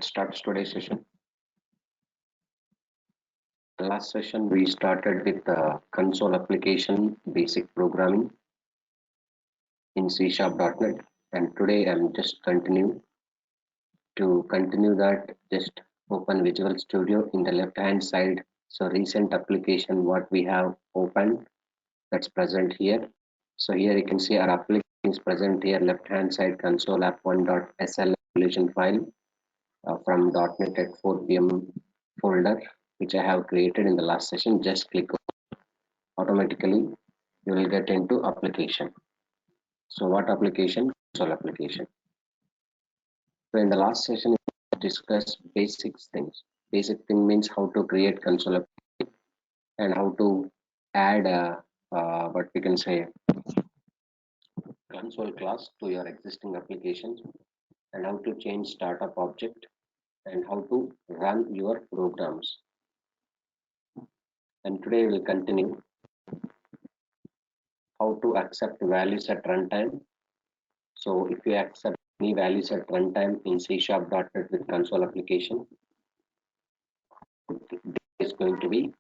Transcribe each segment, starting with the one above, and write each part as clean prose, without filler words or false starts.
Starts today's session. Last session we started with the console application basic programming in C Sharp.net, and today I'm just continue that. Just open Visual Studio in the left hand side. So recent application what we have opened, that's present here. So here you can see our application is present here, left hand side, console app1.sl application file from .NET at 4 p.m. folder which I have created in the last session. Just click automatically you will get into application. So what application? Console application. So in the last session we discussed basic things. Basic thing means how to create console application and how to add what we can say console class to your existing applications, and how to change startup object, and how to run your programs. And today we'll continue how to accept values at runtime. So if you accept any values at runtime in C Sharp.NET with console application, is going to be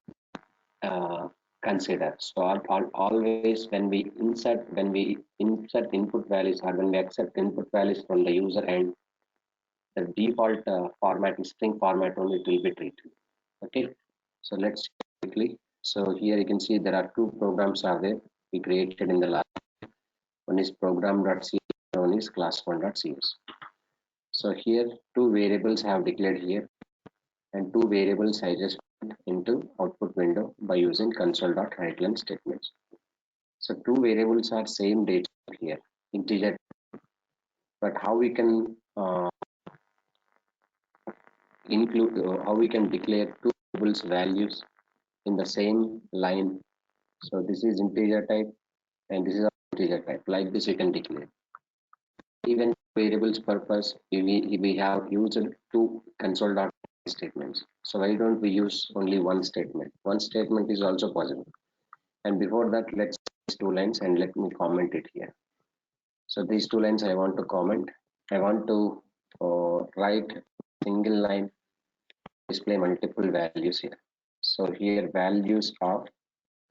considered. So always when we insert input values, or when we accept input values from the user, and the default format is string format only, it will be treated. Okay, so let's quickly. So here you can see there are two programs are there we created in the last. One is program.cs, one is class1.cs. So here two variables I have declared here, and two variables I just put into output window by using console.writeline statements. So two variables are same data here, integer, but how we can include, how we can declare two variables values in the same line. So this is integer type and this is integer type. Like this you can declare. Even variables purpose, we have used two console.write statements. So why don't we use only one statement? One statement is also possible. And before that, let's these two lines and let me comment it here. So these two lines I want to comment. I want to write single line, display multiple values here. So here values of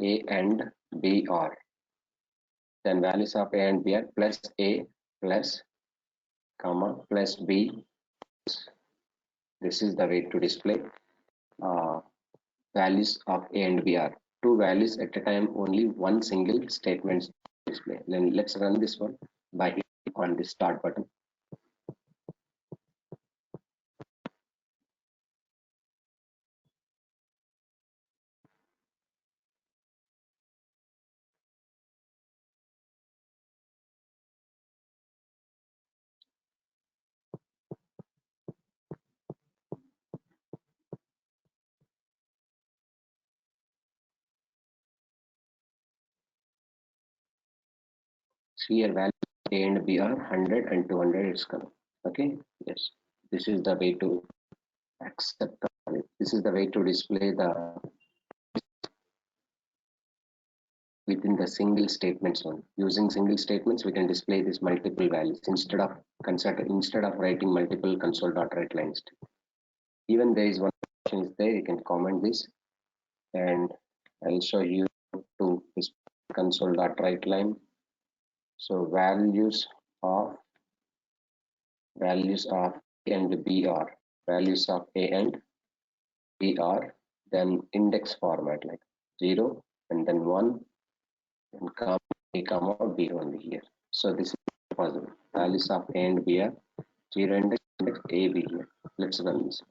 A and B are, then values of A and B are plus A plus comma plus B. This is the way to display values of A and B are two values at a time, only one single statement display. Then let's run this one by hitting on the start button. Here values A and B are 100 and 200 is coming. Okay, yes, this is the way to accept this is the way to display the within the single statements one. Using single statements we can display these multiple values instead of writing multiple console.write lines. Even there is one option is there, you can comment this and I'll show you to this console.write line. So values of A and B are values of A and B are, then index format like 0 and then 1 and comma A comma B only here. So this is possible. Values of A and B are 0 index A B here. Let's run this.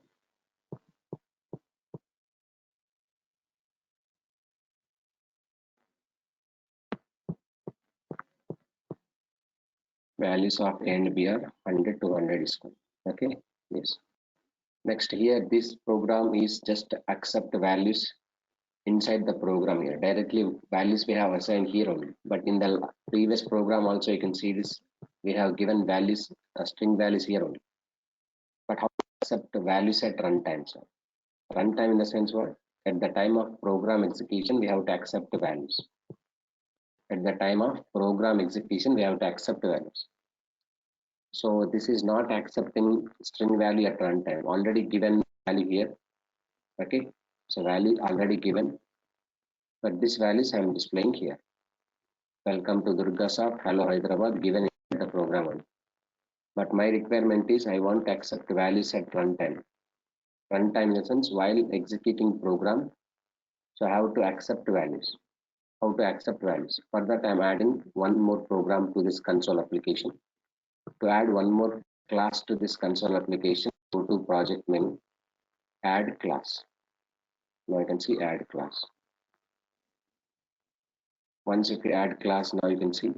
Values of A and B are 100 to 100 is good. Okay, yes. Next here, this program is just accept values inside the program here. Directly values we have assigned here only. But in the previous program also you can see this, we have given values, string values here only. But how to accept values at runtime? So runtime in the sense what? At the time of program execution, we have to accept the values. At the time of program execution, we have to accept values. So this is not accepting string value at runtime, already given value here. Okay, so value already given, but this values I am displaying here. Welcome to Durgasoft, hello Hyderabad, given in the program one. But my requirement is I want to accept values at runtime. Runtime in the sense while executing program, so I have to accept values. How to accept values? For that I am adding one more program to this console application. To add one more class to this console application, go to project menu, add class. Now you can see add class. Once if you add class, now you can see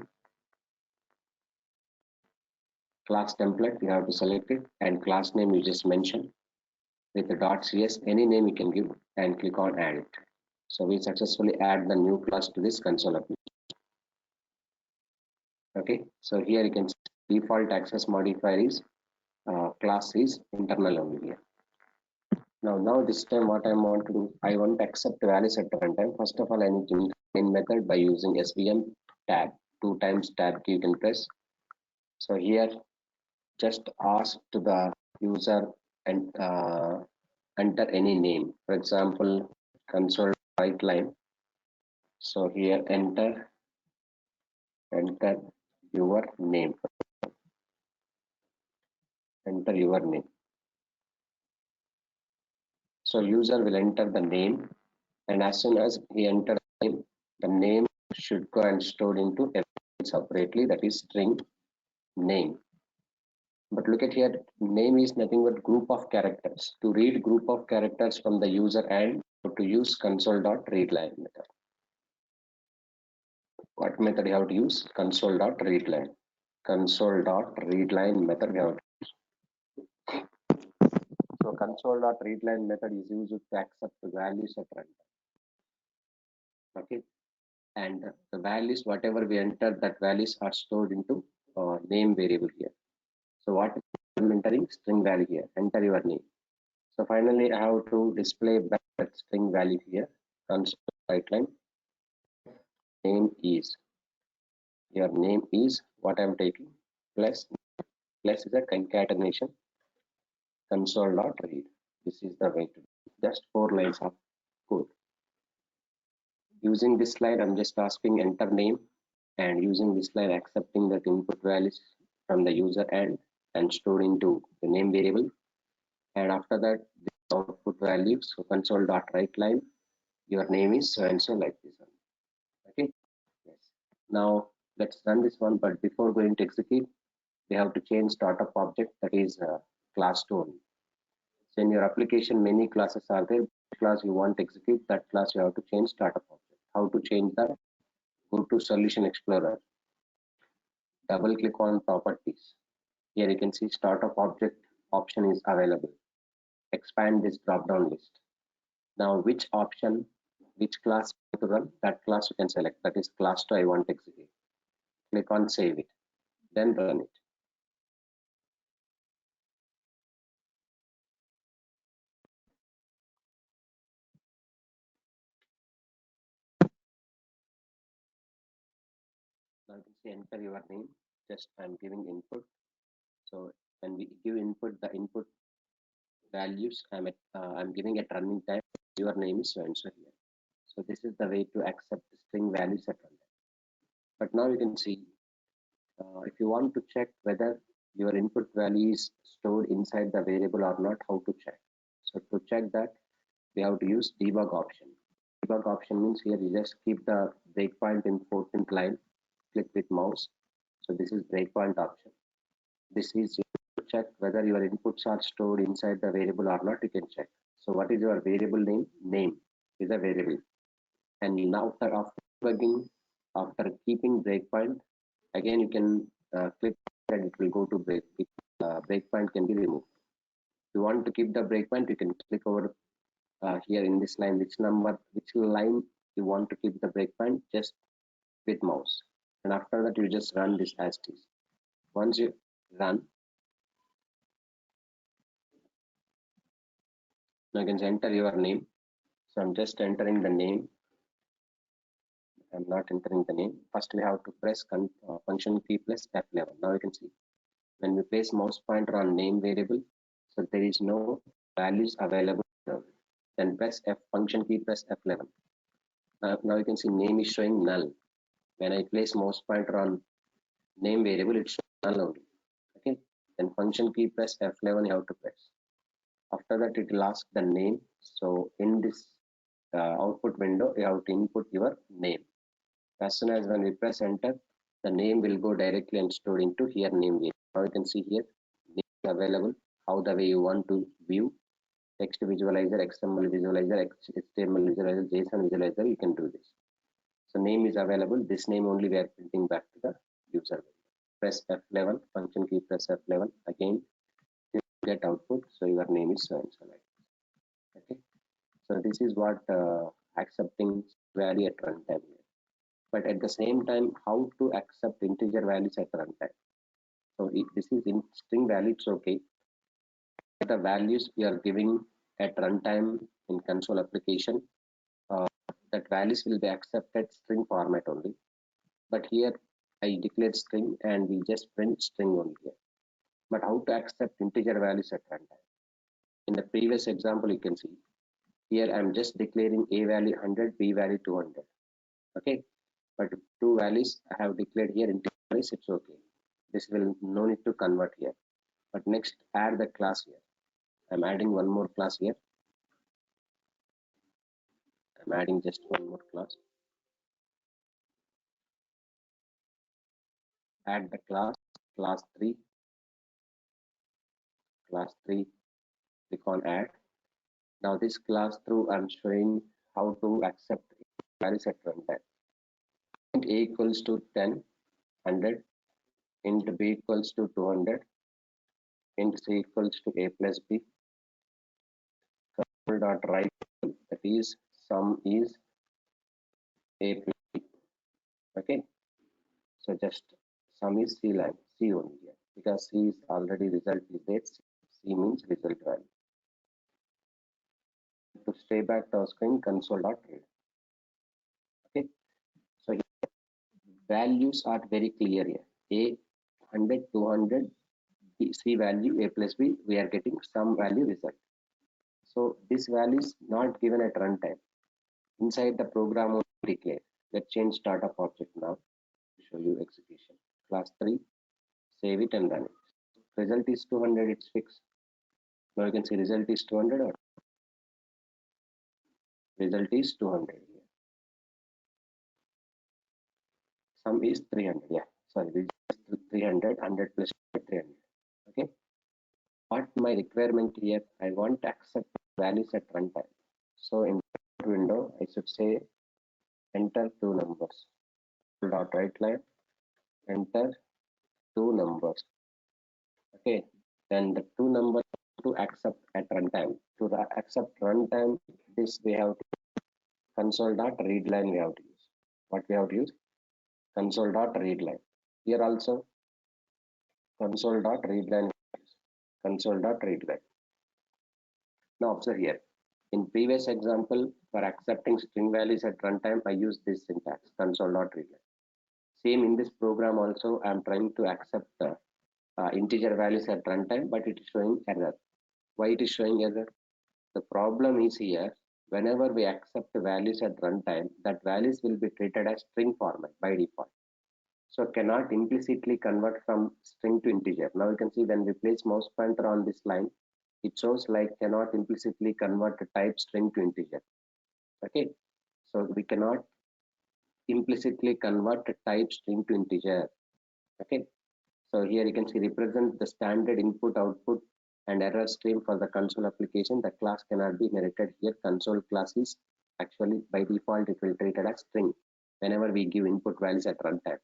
class template, you have to select it, and class name you just mentioned with the .cs, any name you can give, and click on add it. So we successfully add the new class to this console application. Okay, so here you can see default access modifier is class is internal only here. Now this time what I want to do, I want to accept values at runtime. First of all, I need to use main method by using svm tab. 2 times tab key you can press. So here just ask to the user and enter any name. For example, console write line. So here enter your name. Enter your name. So user will enter the name, and as soon as he enters the name should go and stored into a separately, that is string name. But look at here, name is nothing but group of characters. To read group of characters from the user and to use console.readline method. What method you have to use? Console.readline. Console.readline method you have to use. So console.readline method is used to accept the values at runtime. Okay, and the values whatever we enter, that values are stored into name variable here. So what I'm entering string value here, enter your name. So finally I have to display back that string value here. Console write line name is, your name is what I'm taking, plus is a concatenation console.read. This is the way to do. Just 4 lines of code. Using this line I'm just asking enter name, and using this line accepting that input values from the user and stored into the name variable, and after that the output values. So console.writeLine, your name is so and so, like this one. Okay, yes. Now let's run this one, but before going to execute we have to change startup object, that is class to only. So in your application many classes are there. Which class you want to execute, that class you have to change startup object. How to change that? Go to Solution Explorer, double click on properties. Here you can see startup object option is available. Expand this drop down list. Now which option, which class to run, that class you can select, that is class 2 I want to execute. Click on save it, then run it. Now you can see enter your name, just I'm giving input. So when we give input, the input values I'm giving at running time, your name is so and so here. So this is the way to accept the string values at runtime. But now you can see if you want to check whether your input value is stored inside the variable or not, how to check? So to check that, we have to use debug option. Debug option means here you just keep the breakpoint in 14th line, click with mouse. So this is breakpoint option. This is to check whether your inputs are stored inside the variable or not, you can check. So what is your variable name? Name is a variable. And now after debugging, after keeping breakpoint, again you can click and it will go to breakpoint can be removed. If you want to keep the breakpoint, you can click over here in this line, which line you want to keep the breakpoint, just with mouse. And after that, you just run this as is. Once you run, now you can enter your name. So I'm just entering the name. I'm not entering the name. First, we have to press function key plus F11. Now you can see When we place mouse pointer on name variable, so there is no values available. Then press F function key, press F11. Now you can see name is showing null. When I place mouse pointer on name variable, it shows null only. Okay. Then function key, press F11. You have to press. After that, it will ask the name. So in this output window, you have to input your name. As soon as when we press enter, the name will go directly and stored into here name variable. Now you can see here name available. How the way you want to view text visualizer, XML visualizer, HTML visualizer, JSON visualizer, you can do this. So name is available. This name only we are printing back to the user. Press F11, function key, press F11. Again, you get output. So your name is so and so like this. Okay. So this is what accepting value at runtime. But at the same time, how to accept integer values at runtime. So if this is in string value, it's okay. The values we are giving at runtime in console application, that values will be accepted string format only. But here I declared string and we just print string only here. But how to accept integer values at runtime? In the previous example, you can see here I'm just declaring a value 100, b value 200. Okay, but two values I have declared here integer values, it's okay. This will no need to convert here. But next, add the class here. I'm adding one more class here. I'm adding just one more class. Add the class 3. Class 3, click on add. Now this class through I'm showing how to accept values at runtime. Int a equals to 10, 100. Int b equals to 200. Int c equals to a plus b. Dot write, that is sum is a plus b. Okay, so just sum is c line, c only here, because c is already result is there. C means result value. To stay back to our screen, console.read. Okay, so here, values are very clear here. A 100, 200, C value a plus b, we are getting some value result. So this value is not given at runtime. Inside the program only declared. Let's change start of object now to show you execution. Class 3, save it and run it. Result is 200, it's fixed. Now you can see result is 200 or result is 200 here. Sum is 300, yeah, sorry, this is 300, 100 plus 300. Okay, what my requirement here, I want to accept values at runtime. So in the window, I should say enter two numbers. Dot right line, enter two numbers. Okay, then the two numbers to accept at runtime. To accept runtime, this we have to console dot read line we have to use. What we have to use? Console dot read line. Here also console dot read line. Console dot read line. Now observe here. In previous example, for accepting string values at runtime, I use this syntax console dot read line. Same in this program also, I am trying to accept integer values at runtime, but it is showing error. Why it is showing error? The problem is here, whenever we accept values at runtime, that values will be treated as string format by default. So cannot implicitly convert from string to integer. Now you can see when we place mouse pointer on this line, it shows like cannot implicitly convert a type string to integer. Okay, so we cannot implicitly convert a type string to integer. Okay, so here you can see represent the standard input output and error stream for the console application. The class cannot be inherited here. Console class is actually by default it will treat it as string whenever we give input values at runtime.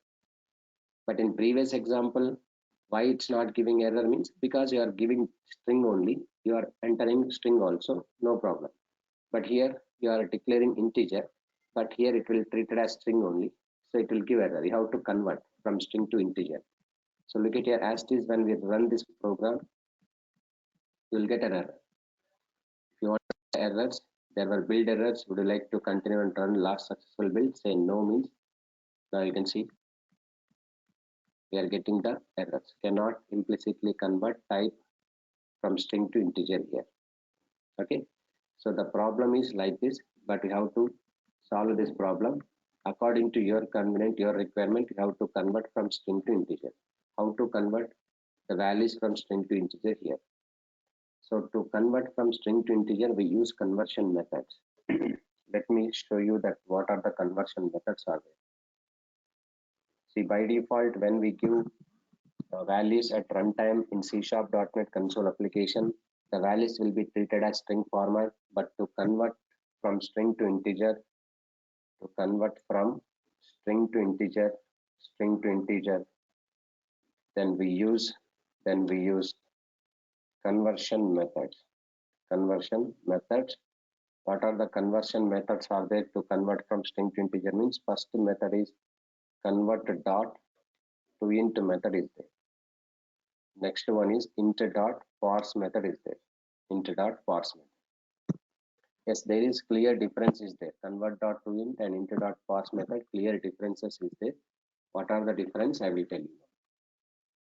But in previous example, why it's not giving error means because you are giving string only, you are entering string also, no problem. But here you are declaring integer, but here it will treat it as string only, so it will give error. You have to convert from string to integer. So look at here, as it is when we run this program, you will get an error. If you want errors, there were build errors. Would you like to continue and run last successful build? Say no means, now you can see We are getting the errors. Cannot implicitly convert type from string to integer here. Okay. So the problem is like this, but you have to solve this problem according to your convenient, your requirement. You have to convert from string to integer. How to convert the values from string to integer here? So to convert from string to integer, we use conversion methods. Let me show you that what are the conversion methods are there. See, by default, when we give values at runtime in C# .NET console application, the values will be treated as string format, but to convert from string to integer, then we use conversion methods. What are the conversion methods are there to convert from string to integer? Means first method is convert dot to int method is there. Next one is int dot parse method is there. Int dot parse method. Yes, there is clear difference is there. Convert dot to int and int dot parse method, clear differences is there. What are the difference? I will tell you.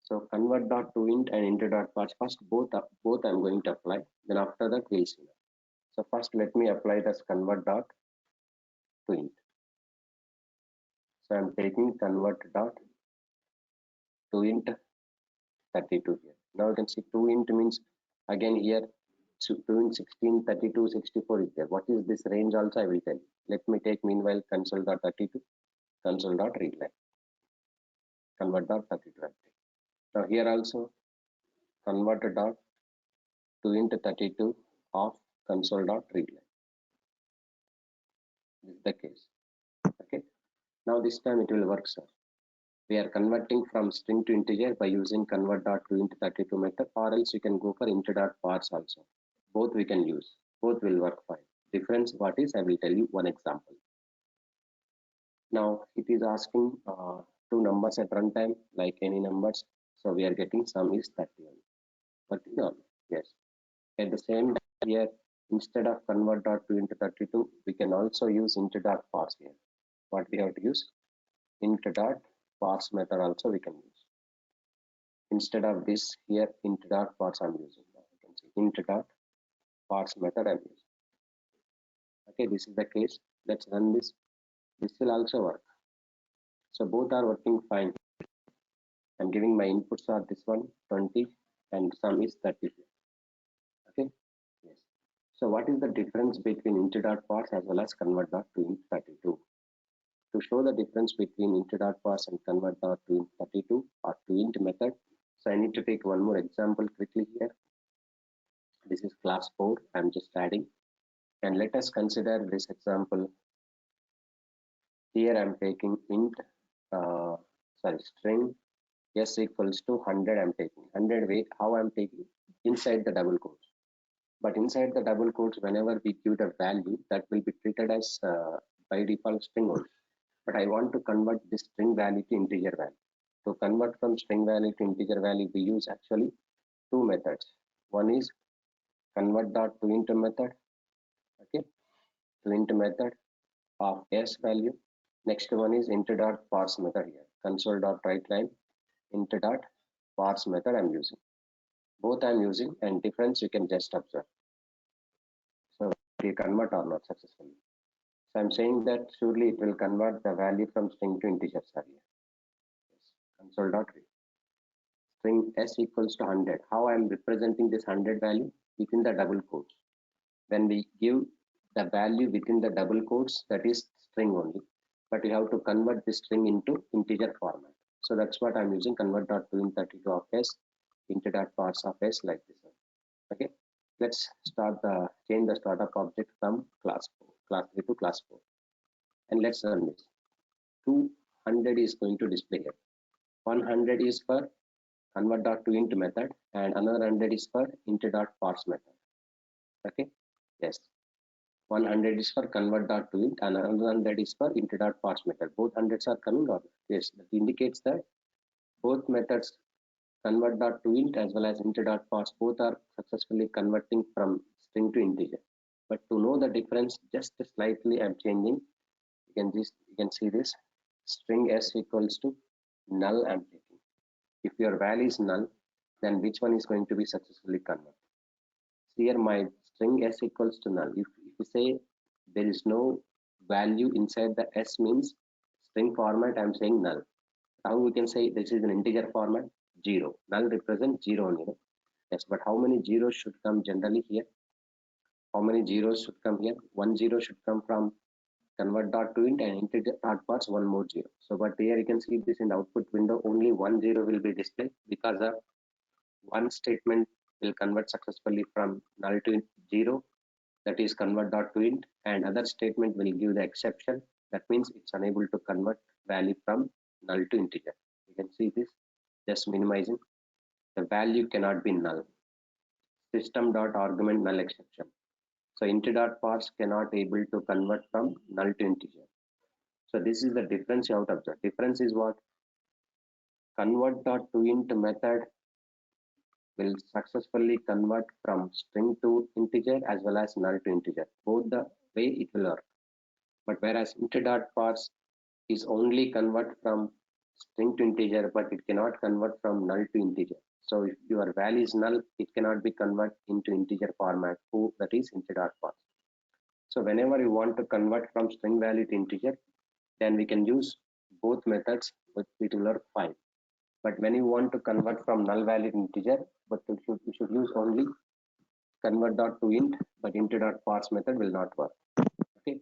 So convert dot to int and int dot parse, first both I'm going to apply. Then after that we'll see. So first let me apply this convert dot to int. So I'm taking convert dot to int 32 here. Now you can see 2 int means again here 2 int 16, 32, 64 is there. What is this range also I will tell you. Let me take meanwhile console dot 32, console dot readline, convert dot 32. Now here also convert dot to int 32 of console dot readline. This is the case. Okay. Now this time it will work, sir. We are converting from string to integer by using convert dot to int 32 method, or else you can go for int dot parse also. Both we can use. Both will work fine. Difference what is? I will tell you one example. Now it is asking two numbers at runtime, like any numbers. So we are getting sum is 31. But no, yes. At the same time here, instead of convert dot to int 32, we can also use int dot parse here. What we have to use? Int dot parse method also we can use. Instead of this here, int dot parse I'm using. Now you can see int dot parse method I'm using. Okay, this is the case. Let's run this. This will also work. So both are working fine. I'm giving my inputs are this one 20 and sum is 30. Okay. Yes. So what is the difference between int dot parse as well as convert dot to int 32? To show the difference between int dot parse and convert dot to int 32 or to int method, so I need to take one more example quickly here. This is class 4. I'm just adding, and let us consider this example. Here I'm taking string s equals to 100. I'm taking 100 way. How I'm taking? Inside the double quotes. But inside the double quotes, whenever we give the value, that will be treated as by default string only. But I want to convert this string value to integer value. To convert from string value to integer value, we use actually two methods. One is convert dot to int method. Okay, to int method of s value. Next one is int dot parse method here. Console dot writeline int dot parse method I'm using. Both I'm using, and difference you can just observe. So we convert or not successfully. So I'm saying that surely it will convert the value from string to integer. Sorry. Yes. Console dot read. String s equals to 100. How I'm representing this 100 value? Within the double quotes. When we give the value within the double quotes, that is string only. But you have to convert this string into integer format. So that's what I'm using, convert dot to int 32 of s, int dot parse of s, like this one. Okay, let's change the startup object from class 3 to class 4, and let's run this. 200 is going to display here. 100 is for convert dot to int method, and another 100 is for int dot parse method. Okay, yes. 100 is for convert dot to int and another 100 is for int dot parse method. Both hundreds are coming or yes, that indicates that both methods, convert dot to int as well as int dot parse, both are successfully converting from string to integer. But to know the difference, just slightly I'm changing. You can see this string s equals to null I'm taking. If your value is null, then which one is going to be successfully converted? Here my string s equals to null. If you say there is no value inside the s means string format, I'm saying null. Now we can say this is an integer format, 0. Null represents 0 only. Yes, but how many zeros should come generally here? How many zeros should come here? 1 0 should come from convert dot to int, and integer dot parse one more 0. So but here you can see this in the output window, only 1 0 will be displayed because of one statement will convert successfully from null to 0, that is convert dot to int, and other statement will give the exception, that means it's unable to convert value from null to integer. You can see this, just minimizing. The value cannot be null. System dot argument null exception. So int dot parse cannot able to convert from null to integer. So this is the difference you have to observe. Difference is what? Convert dot to int method will successfully convert from string to integer as well as null to integer. Both the way it will work. But whereas int dot parse is only convert from string to integer, but it cannot convert from null to integer. So if your value is null, it cannot be converted into integer format. That is int dot parse. So whenever you want to convert from string value to integer, then we can use both methods, but it will work fine. But when you want to convert from null value to integer, but you should use only convert dot to int, but int dot parse method will not work. Okay.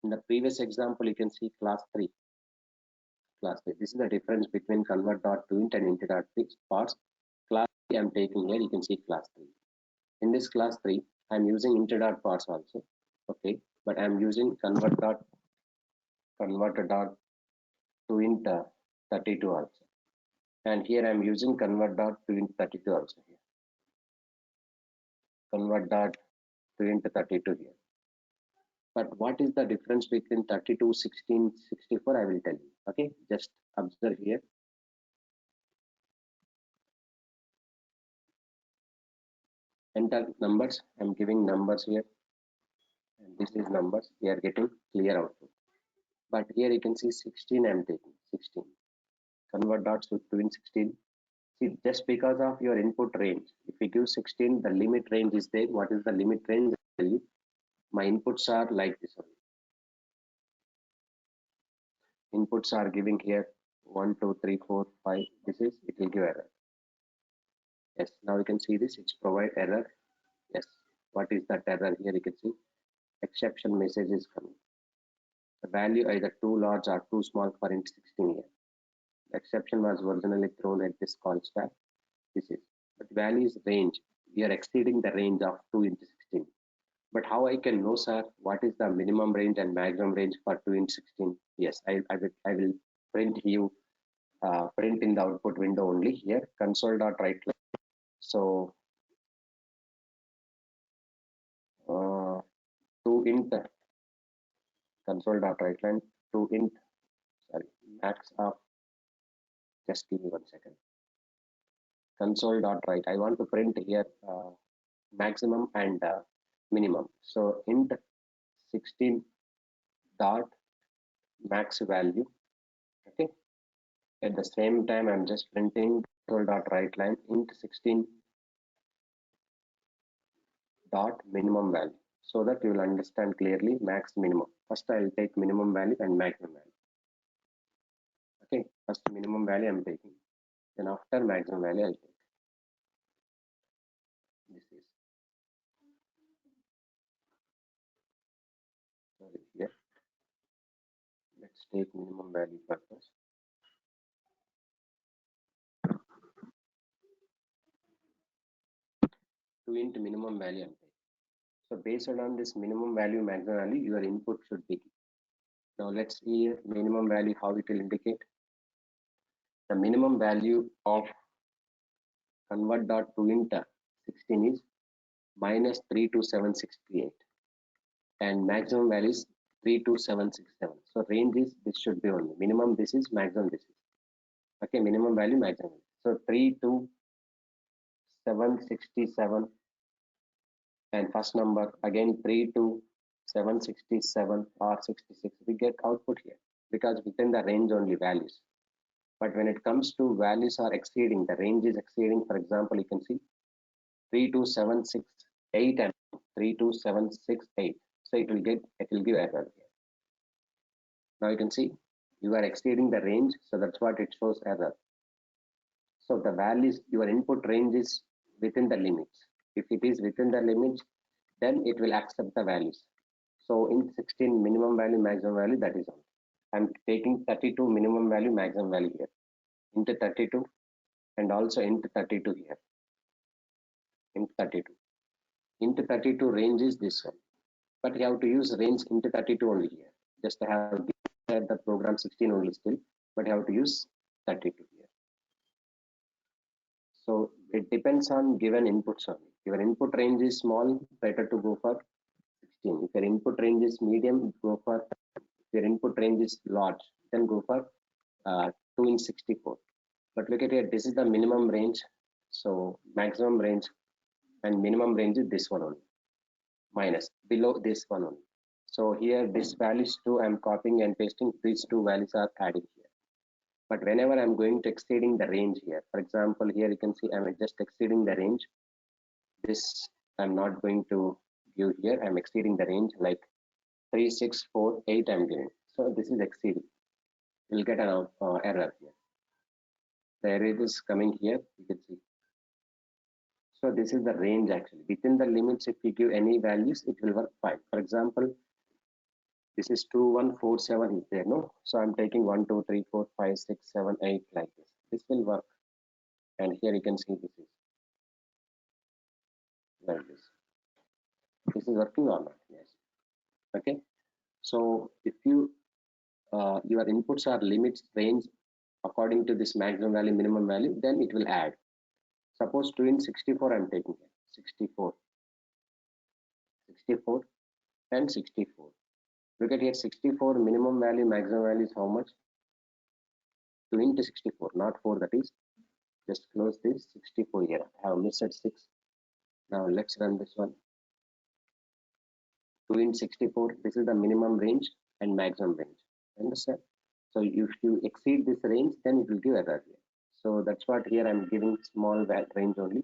In the previous example, you can see class 3. Class 3. This is the difference between convert dot to int and int dot parse. Class 3 I'm taking here, you can see class 3. In this class 3, I'm using int dot parse also. Okay, but I'm using convert dot to int 32 also. And here I'm using convert dot to int 32 also here. Convert dot to int 32 here. But what is the difference between 32, 16, 64? I will tell you. Okay, just observe here. Enter numbers. I'm giving numbers here. And this is numbers. We are getting clear output. But here you can see 16 I'm taking. 16. Convert dots to int 16. See, just because of your input range, if you give 16, the limit range is there. What is the limit range? My inputs are like this one. Inputs are giving here 1, 2, 3, 4, 5. This is, it will give error. Yes, now you can see this, it's provide error. Yes, what is that error here? You can see exception message is coming. The value either too large or too small for int 16 here. The exception was originally thrown at this call stack. This is, but value is range. We are exceeding the range of 2 into 16. But how I can know, sir, what is the minimum range and maximum range for 2 into 16? Yes, I will print you print in the output window only here console.write. So to int console.writeline to int, sorry, max of, just give me 1 second. Console.write, I want to print here maximum and minimum. So int 16 dot max value. Okay. At the same time, I'm just printing console.writeline int 16 dot minimum value, so that you will understand clearly max minimum. First I will take minimum value and maximum value. Okay, first minimum value I'm taking, then after maximum value I'll take. This is, sorry, here let's take minimum value purpose. To int minimum value I'm taking. So based on this minimum value, maximum value, your input should be. Now let's see minimum value, how it will indicate. The minimum value of convert dot to int 16 is minus 32768, and maximum value is 32767. So range is, this should be only minimum, this is maximum, this is. Okay, minimum value, maximum. So 32767, and first number again 32767 or 66. We get output here because within the range only values. But when it comes to values are exceeding, the range is exceeding, for example, you can see 32768 and 32768. So it will give error here. Now you can see you are exceeding the range, so that's what it shows error. So the values, your input range is within the limits. If it is within the limits, then it will accept the values. So in 16 minimum value, maximum value, that is all. I'm taking 32 minimum value, maximum value here into 32 and also into 32 here, into 32. Into 32 range is this one. But you have to use range into 32 only here. Just have the program 16 only still, but you have to use 32 here. So it depends on given inputs only. If your input range is small, better to go for 16. If your input range is medium, go for 10. If your input range is large, then go for 2 in 64. But look at here, this is the minimum range. So maximum range and minimum range is this one only, minus below this one only. So here this values 2 I'm copying and pasting, these two values are adding here. But whenever I'm going to exceeding the range here, for example, here you can see I'm just exceeding the range. This I'm not going to give here. I'm exceeding the range like 3648 I'm giving. So this is exceeding. You'll get an error here. The error is coming here. You can see. So this is the range actually. Within the limits, if you give any values, it will work fine. For example, this is 2147 is there, no? So I'm taking 1, 2, 3, 4, 5, 6, 7, 8 like this. This will work. And here you can see this is like this. This is working or not? Yes. Okay. So if you your inputs are limits range according to this maximum value, minimum value, then it will add. Suppose 2 in 64 I'm taking here. 64, 64 and 64. Look at here 64 minimum value, maximum value is how much? 2 into 64, not 4, that is. Just close this 64 here. I have missed 6. Now let's run this one. 2 in 64, this is the minimum range and maximum range. Understand? So if you exceed this range, then it will give error here. So that's what here I'm giving small range only.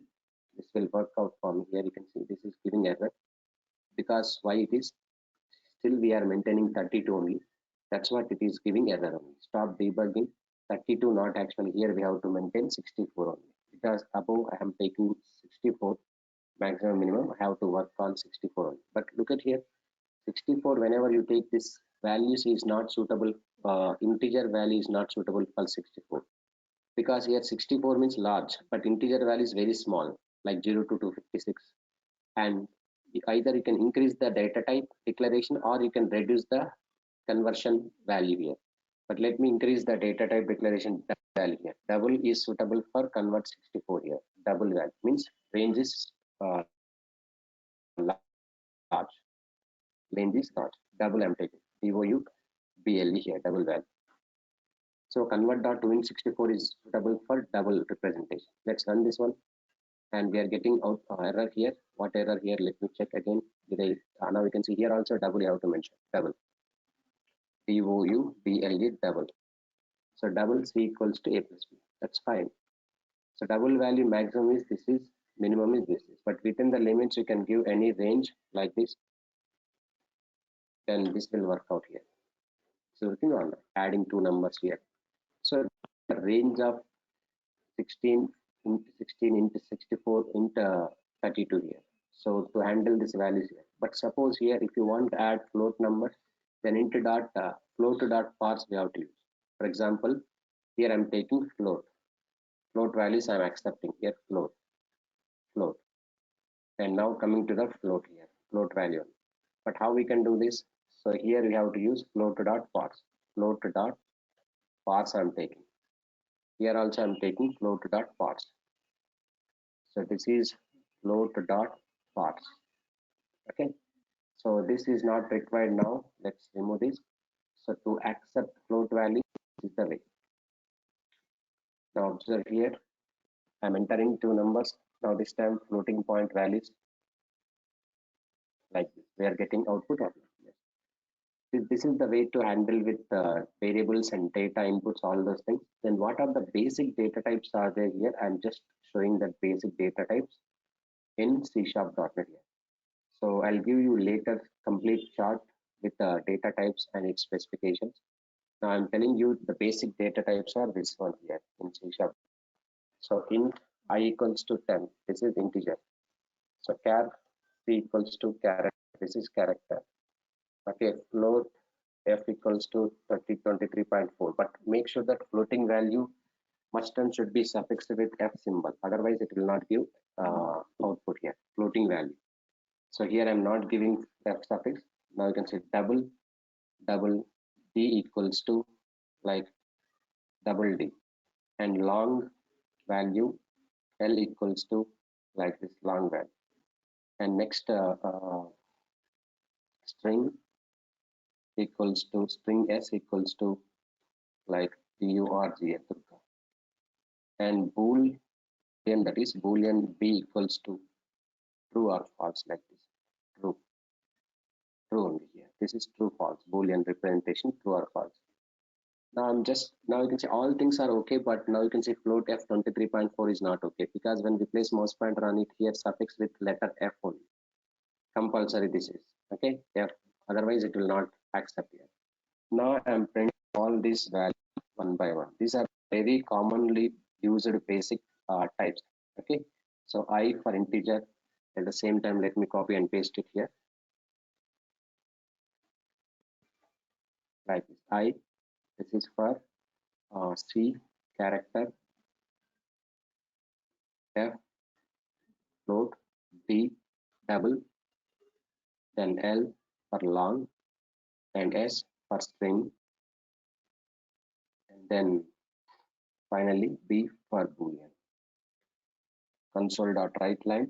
This will work out for me. Here you can see this is giving error. Because why it is? Still we are maintaining 32 only. That's what it is giving error only. Stop debugging. 32 not actually, here we have to maintain 64 only. Because above I am taking 64 maximum minimum, I have to work on 64 only. But look at here, 64 whenever you take this values is not suitable, integer value is not suitable for 64. Because here 64 means large, but integer value is very small, like 0 to 256. And either you can increase the data type declaration or you can reduce the conversion value here. But let me increase the data type declaration value here. Double is suitable for convert 64 here. Double value means range is large. Range is large. Double I'm taking. DOU BLE here, double value. So convert dot to in 64 is suitable for double representation. Let's run this one. And we are getting out error here. What error here? Let me check again. Now you can see here also double you have to mention. Double. DOU BLE double. So double C equals to A plus B. That's fine. So double value maximum is this is, minimum is this is. But within the limits you can give any range like this. Then this will work out here. So looking on adding two numbers here. So the range of 16 into 64 into 32 here. So to handle this values here. But suppose here if you want to add float numbers, then into dot float dot parse we have to use. For example, here I'm taking float. Float values I'm accepting here float. And now coming to the float here, float value. But how we can do this? So here we have to use float dot parse. Float dot parse I'm taking. Here also I'm taking float dot parse. So this is float dot parse. Okay. So this is not required now. Let's remove this. So to accept float value, this is the way. Now observe here. I'm entering two numbers. Now this time floating point values like this. We are getting output of this. This is the way to handle with variables and data inputs, all those things. Then what are the basic data types are there here? I'm just showing the basic data types in C# .NET here. So I'll give you later complete chart with the data types and its specifications. Now I'm telling you the basic data types are this one here in C#. So int I equals to 10, this is integer. So char c equals to character, this is character. Okay, float f equals to 23.4, but make sure that floating value must and should be suffixed with f symbol, otherwise it will not give output here, floating value. So here I'm not giving f suffix. Now you can say double d equals to like double d, and long value l equals to like this long value, and next string equals to string s equals to like durg, and boolean, that is boolean b equals to true or false, like this. True only here, this is true false, boolean representation, true or false. Now you can see all things are okay, but now you can see float f 23.4 is not okay, because when we place mouse pointer on it here, suffix with letter f only, compulsory this is okay f, otherwise it will not accept here. Now I'm printing all these values one by one. These are very commonly used basic types. Okay, so I for integer, at the same time let me copy and paste it here like this. This is for c character, f float, d double, then l for long, and s for string, and then finally b for boolean. Console.writeLine,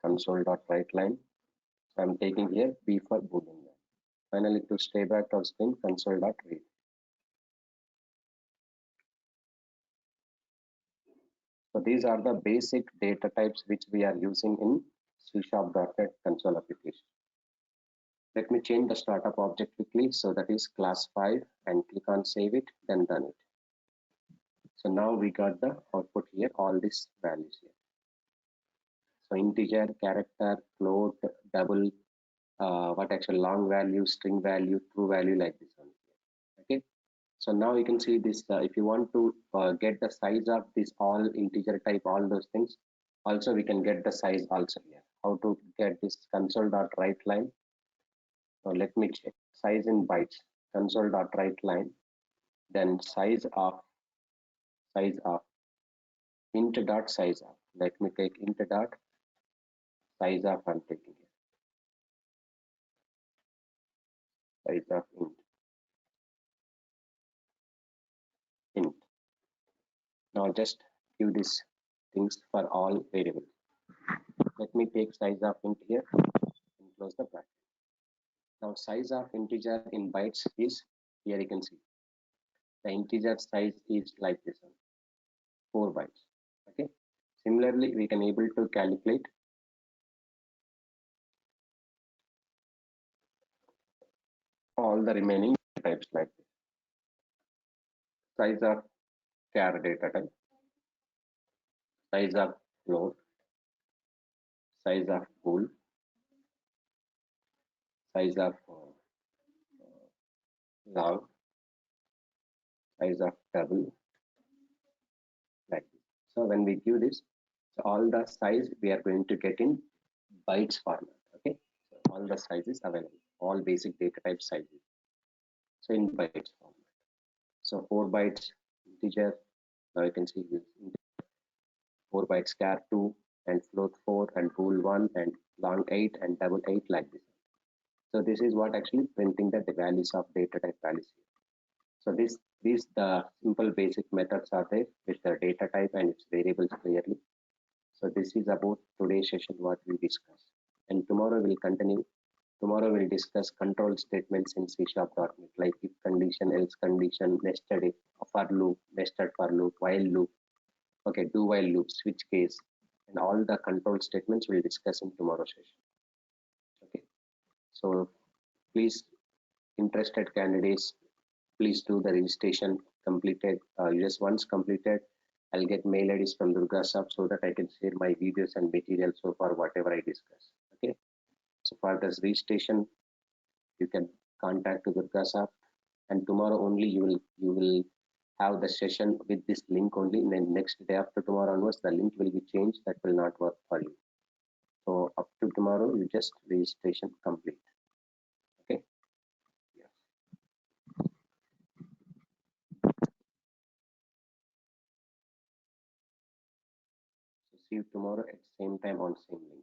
console.writeLine. So I'm taking here b for boolean. Finally, to stay back to our screen, console.read. So these are the basic data types which we are using in C#.NET console application. Let me change the startup object quickly. So that is class 5, and click on save it, then run it. So now we got the output here, all these values here. So integer, character, float, double, what actual long value, string value, true value, like this one here. Okay. So now you can see this, if you want to get the size of this all integer type, all those things, also we can get the size also here. How to get this console.writeLine? So let me check size in bytes, console.writeLine, then size of int.size of. Let me take int.size of, I'm taking here, size of int. Now just give these things for all variables. Let me take size of int here and close the bracket. Now size of integer in bytes is, here you can see the integer size is like this one, 4 bytes. Okay. Similarly, we can able to calculate all the remaining types like this. Size of char data type, size of float, size of bool, size of long, size of double, like this. So when we give this, so all the size we are going to get in bytes format. Okay, so all the sizes available, all basic data type sizes. So in bytes format. So 4 bytes integer. Now you can see this 4 bytes char 2 and float 4 and bool 1 and long 8 and double 8, like this. So this is what actually printing the values of data type values here. So these the simple basic methods are there with the data type and its variables clearly. So this is about today's session what we discussed, and tomorrow we'll continue. Tomorrow we'll discuss control statements in C#.NET, like if condition, else condition, nested if, for loop, nested for loop, while loop, okay, do while loop, switch case, and all the control statements we'll discuss in tomorrow's session. Okay, so please, interested candidates, please do the registration completed. Just once completed, I'll get mail IDs from Durga Sab so that I can share my videos and material so far whatever I discuss. Okay, so for this registration, you can contact to Durga Sab, and tomorrow only you will have the session with this link only. And then next day after tomorrow onwards, the link will be changed. That will not work for you. So up to tomorrow, you just registration complete. Okay. Yeah. So see you tomorrow at same time on same link.